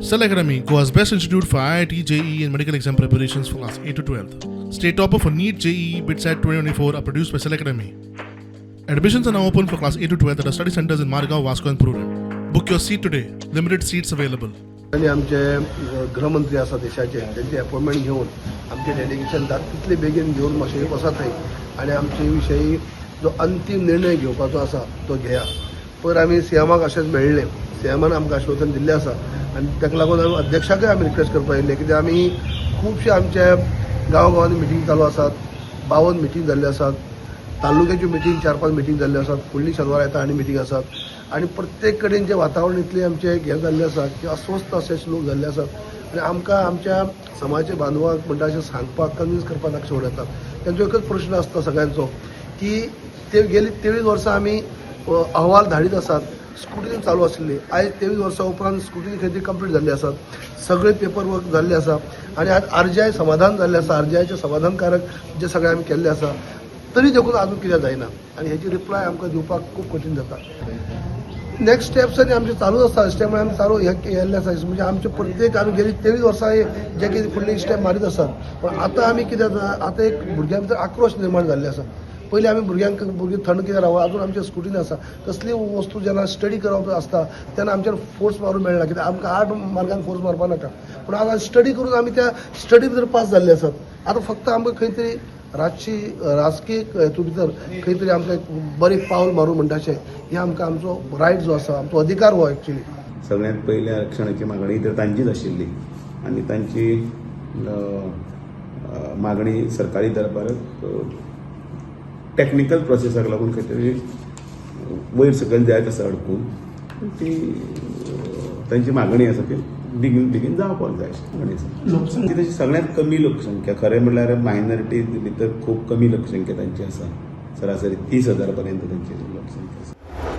Cell Academy, Goa's best institute for IIT, JEE and medical exam preparations for class 8 to 12th. State topper for NEET, JEE, BITSAT 2024 are produced by Cell Academy. Admissions are now open for class 8 to 12th at our study centers in Margao, Vasco and Purun. Book your seat today. Limited seats available. आणि आमचे गृहमंत्री आसा देशाचे त्यांची appointment घेऊन आमचे delegation तितले बेगीन घेऊन मातशें बसत आनी आमचे विशयी जो अंतीम निर्णय घेवपाचो आसा तो घेया. पयर आमी सीएमाक अशेंच मेळ्ळे, सीएमान आमकां आश्वासन दिल्लें आसा आनी ताका लागून आमी अध्यक्षाकय आमी रिक्वेस्ट करपाक येयल्ले, कित्याक आमी खुबशे आमचे गांवांनी मिटींग चालू आसात, 52 मिटींग जाल्ले आसात, तालुक्याच्यो मिटींग 4-5 मिटींग जाल्ले आसात, फुडली शेनवार येता आनी मिटींग आसात आनी प्रत्येक कडेन जे वातावरण इतलें आमचें हें जाल्लें आसा की अस्वस्थ अशें लोक जाल्ले आसात आनी आमकां आमच्या समाजाच्या बांदवांक म्हणटा अशें सांगपाक कन्विन्स करपाक नाका येतात. तांचो एकच प्रश्न आसता सगळ्यांचो की ते गेली 23 वर्सां आमी अहवाल धाडीत आसात, स्क्रुटिनी चालू आशिल्ली. आयज 23 वर्सां उपरांत स्क्रुटिनी खंय तरी कंप्लीट जाल्ली आसात, सगळे पेपर वर्क जाल्ले आसा आनी आज आरजीआय समाधान जाल्लें आसा. आरजीआयचे समाधानकारक जे सगळें आमी केल्ले आसा तरी देखून आजून कित्याक जायना आनी हेची रिप्लाय आमकां दिवपाक खूब कठीण जाता. नेक्स्ट स्टेप्स आनी आमचे चालूच आसता. स्टेप आमी चालू हे केल्ले आसा, म्हणजे आमचे प्रत्येक आमी गेली 23 वर्सां जे कितें फुडले स्टेप मारीत आसात. पण आतां आमी कित्याक आतां एक भुरग्यां भितर आक्रोश निर्माण जाल्ले आसा. पयलीं आमी भुरगीं थंड कित्याक रावप, आजून आमचे स्कुटीन आसा. कसली वस्तू जेन्ना स्टडी करप आसता तेन्ना आमचेर फोर्स मारूंक मेळना, कित्याक आमकां 8 मार्कांक फोर्स मारपाक नाका. पूण आतां स्टडी करून आमी त्या स्टडी भितर पास जाल्ले आसात. आतां फक्त आमकां खंय तरी राजकीय हेतू भितर खंय तरी आमकां एक बरें पावल मारूं म्हणटा अशें हें आमकां आमचो रायट जो आसा, आमचो अधिकार हो एक्चुली. सगळ्यांत पयली आरक्षणाची मागणी तर तांचीच आशिल्ली आनी तांची मागणी सरकारी दरबारात टॅक्निकल प्रोसेसाक लागून खंय तरी वयर सकयल जायत आसा अडकून. ती तांची मागणी आसा ती बेगीन जावपाक जाय मागणी आसा. ती तशी सगळ्यांत कमी लोकसंख्या, खरें म्हणल्यार मायनॉरिटी भितर खूब कमी लोकसंख्या तांची आसा. सरासरी 30,000 पर्यंत तांची लोकसंख्या आसा.